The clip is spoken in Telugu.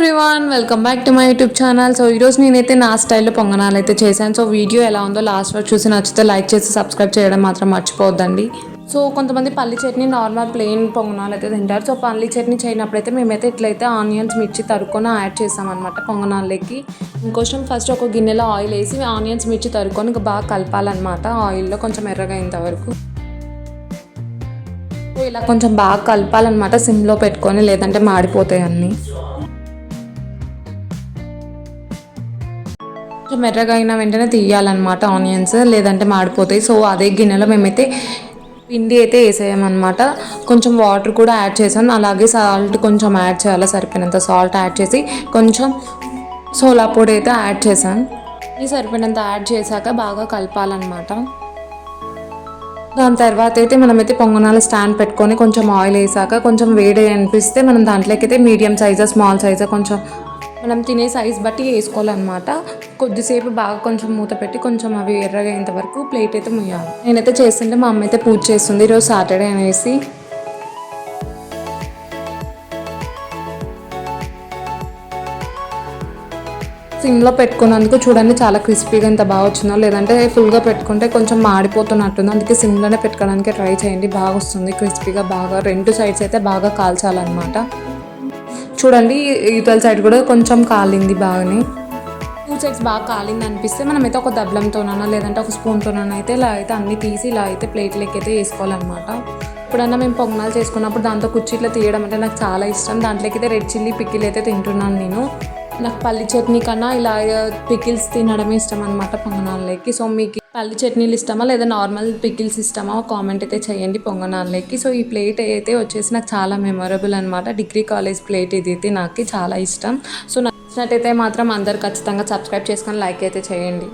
Everyone, welcome back to my YouTube channel. So ఈరోజు నేనైతే నా స్టైల్లో పొంగనాలు అయితే చేశాను. సో వీడియో ఎలా ఉందో లాస్ట్ వరకు చూసి నచ్చితే లైక్ చేసి సబ్స్క్రైబ్ చేయడం మాత్రం మర్చిపోవద్దండి. సో కొంతమంది పల్లి చట్నీ నార్మల్ ప్లెయిన్ పొంగనాలు అయితే తింటారు. సో పల్లి చట్నీ చేయనప్పుడైతే మేమైతే ఇట్లయితే ఆనియన్స్ మిర్చి తరుక్కొని యాడ్ చేసామన్నమాట పొంగనాలకి. ఇంకోసం ఫస్ట్ ఒక గిన్నెలో ఆయిల్ వేసి ఆనియన్స్ మిర్చి తరుక్కొని బాగా కలపాలన్నమాట ఆయిల్లో కొంచెం ఎర్రగా అయ్యేంత వరకు. ఇలా కొంచెం బాగా కలపాలన్నమాట సిమ్లో పెట్టుకొని, లేదంటే మాడిపోతాయి అన్నీ. కొంచెం ఎర్రగా అయిన వెంటనే తీయాలన్నమాట ఆనియన్స్, లేదంటే మాడిపోతాయి. సో అదే గిన్నెలో మేమైతే పిండి అయితే వేసేయమన్నమాట. కొంచెం వాటర్ కూడా యాడ్ చేసాను, అలాగే సాల్ట్ కొంచెం యాడ్ చేయాలి, సరిపోయినంత సాల్ట్ యాడ్ చేసి కొంచెం సోలా పొడి అయితే యాడ్ చేశాను. ఇది సరిపోయినంత యాడ్ చేశాక బాగా కలపాలన్నమాట. దాని తర్వాత అయితే మనమైతే పొంగనాలు స్టాండ్ పెట్టుకొని కొంచెం ఆయిల్ వేసాక కొంచెం వేడి అనిపిస్తే మనం దాంట్లోకి అయితే మీడియం సైజా స్మాల్ సైజా కొంచెం మనం తినే సైజ్ బట్టి వేసుకోవాలన్నమాట. కొద్దిసేపు బాగా కొంచెం మూత పెట్టి కొంచెం అవి ఎర్రగా అయ్యేంత వరకు ప్లేట్ అయితే ముయ్యాలి. నేనైతే చేస్తుంటే మా అమ్మ అయితే పూజ చేస్తుంది ఈరోజు సాటర్డే అనేసి. సిమ్లో పెట్టుకున్నందుకు చూడండి చాలా క్రిస్పీగా ఎంత బాగా వచ్చిందో, లేదంటే ఫుల్గా పెట్టుకుంటే కొంచెం మాడిపోతున్నట్టుంది. అందుకే సిమ్లోనే పెట్టుకోవడానికి ట్రై చేయండి, బాగా వస్తుంది క్రిస్పీగా. బాగా రెండు సైడ్స్ అయితే బాగా కాల్చాలన్నమాట. చూడండి ఇవతల సైడ్ కూడా కొంచెం కాలింది బాగానే. టూ సైడ్స్ బాగా కాలింది అనిపిస్తే మనమైతే ఒక దబ్బలంతోనైనా లేదంటే ఒక స్పూన్తోనైనా అయితే ఇలా అయితే అన్నీ తీసి ఇలా అయితే ప్లేట్లోకి అయితే వేసుకోవాలన్నమాట. ఎప్పుడన్నా మేము పొంగనాలు చేసుకున్నప్పుడు దాంతో కుర్చీట్లో తీయడం అంటే నాకు చాలా ఇష్టం. దాంట్లోకి అయితే రెడ్ చిల్లీ పికిల్ అయితే తింటున్నాను నేను. నాకు పల్లి చట్నీ కన్నా ఇలా పికిల్స్ తినడమే ఇష్టం అనమాట పొంగనాలకి. సో మీకు పల్లి చట్నీలు ఇష్టమా లేదా నార్మల్ పికిల్స్ ఇష్టమా కామెంట్ అయితే చేయండి పొంగనాలకి. సో ఈ ప్లేట్ అయితే వచ్చేసి నాకు చాలా మెమొరబుల్ అనమాట. డిగ్రీ కాలేజ్ ప్లేట్ ఇది అయితే నాకు చాలా ఇష్టం. సో నచ్చినట్టయితే మాత్రం అందరు ఖచ్చితంగా సబ్స్క్రైబ్ చేసుకొని లైక్ అయితే చేయండి.